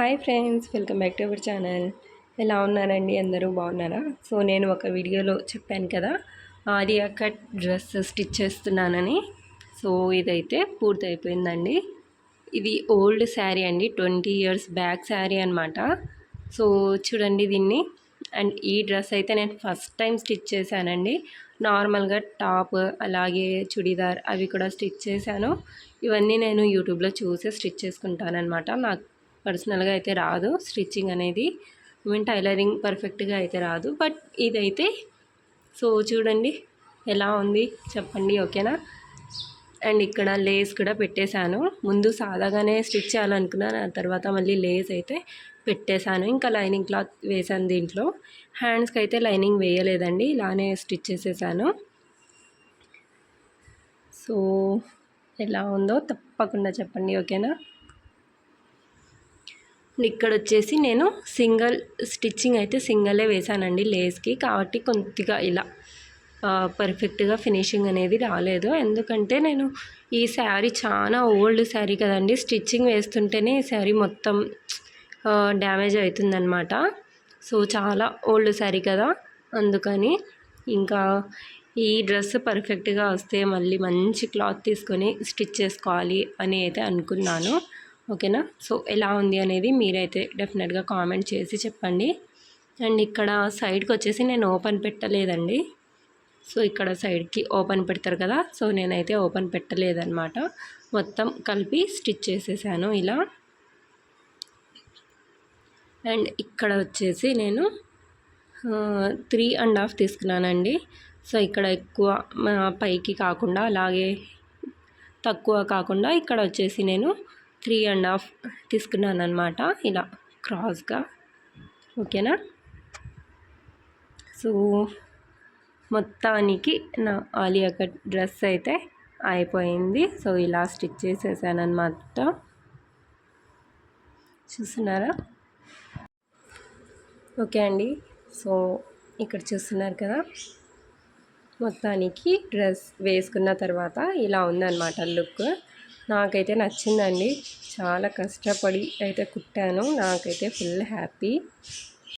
Hi friends, welcome back to our channel. ఎలా ఉన్నారండి? అందరూ బాగున్నారా? సో నేను ఒక వీడియోలో చెప్పాను కదా, ఆలియా కట్ డ్రెస్ స్టిచ్ చేస్తున్నానని. సో ఇదైతే పూర్తయిపోయిందండి. ఇది ఓల్డ్ శారీ అండి, 20 years బ్యాక్ శారీ అనమాట. సో చూడండి దీన్ని. అండ్ ఈ డ్రెస్ అయితే నేను ఫస్ట్ టైం స్టిచ్ చేశానండి. నార్మల్గా టాప్ అలాగే చుడీదార్ అవి కూడా స్టిచ్ చేశాను. ఇవన్నీ నేను యూట్యూబ్లో చూసి స్టిచ్ చేసుకుంటానమాట. నాకు పర్సనల్గా అయితే రాదు స్టిచ్చింగ్ అనేది, మీన్ టైలరింగ్ పర్ఫెక్ట్గా అయితే రాదు. బట్ ఇదైతే సో చూడండి ఎలా ఉంది చెప్పండి, ఓకేనా? అండ్ ఇక్కడ లేస్ కూడా పెట్టేశాను. ముందు సాదాగానే స్టిచ్ చేయాలనుకున్నాను, ఆ తర్వాత మళ్ళీ లేస్ అయితే పెట్టేశాను. ఇంకా లైనింగ్ క్లాత్ వేసాను దీంట్లో. హ్యాండ్స్కి అయితే లైనింగ్ వేయలేదండి, ఇలానే స్టిచ్ చేసేసాను. సో ఎలా ఉందో తప్పకుండా చెప్పండి, ఓకేనా? ఇక్కడ వచ్చేసి నేను సింగిల్ స్టిచ్చింగ్ అయితే సింగలే వేసానండి లేస్కి, కాబట్టి కొద్దిగా ఇలా పర్ఫెక్ట్గా ఫినిషింగ్ అనేది రాలేదు. ఎందుకంటే నేను ఈ శారీ చాలా ఓల్డ్ శారీ కదండి, స్టిచ్చింగ్ వేస్తుంటేనే ఈ శారీ మొత్తం డ్యామేజ్ అవుతుందన్నమాట. సో చాలా ఓల్డ్ శారీ కదా, అందుకని ఇంకా ఈ డ్రెస్ పర్ఫెక్ట్గా వస్తే మళ్ళీ మంచి క్లాత్ తీసుకొని స్టిచ్ చేసుకోవాలి అని అయితే అనుకున్నాను, ఓకేనా? సో ఎలా ఉంది అనేది మీరైతే డెఫినెట్గా కామెంట్ చేసి చెప్పండి. అండ్ ఇక్కడ సైడ్కి వచ్చేసి నేను ఓపెన్ పెట్టలేదండి. సో ఇక్కడ సైడ్కి ఓపెన్ పెడతారు కదా, సో నేనైతే ఓపెన్ పెట్టలేదన్నమాట. మొత్తం కలిపి స్టిచ్ చేసేసాను ఇలా. అండ్ ఇక్కడ వచ్చేసి నేను 3.5 తీసుకున్నానండి. సో ఇక్కడ ఎక్కువ పైకి కాకుండా అలాగే తక్కువ కాకుండా ఇక్కడ వచ్చేసి నేను 3.5 తీసుకున్నాను అనమాట, ఇలా క్రాస్గా, ఓకేనా? సో మొత్తానికి నా ఆలియా కట్ డ్రెస్ అయితే అయిపోయింది. సో ఇలా స్టిచ్ చేసేసాను అనమాట, చూస్తున్నారా? ఓకే అండి. సో ఇక్కడ చూస్తున్నారు కదా, మొత్తానికి డ్రెస్ వేసుకున్న తర్వాత ఇలా ఉందన్నమాట లుక్. నాకైతే నచ్చిందండి, చాలా కష్టపడి అయితే కుట్టాను, నాకైతే ఫుల్ హ్యాపీ.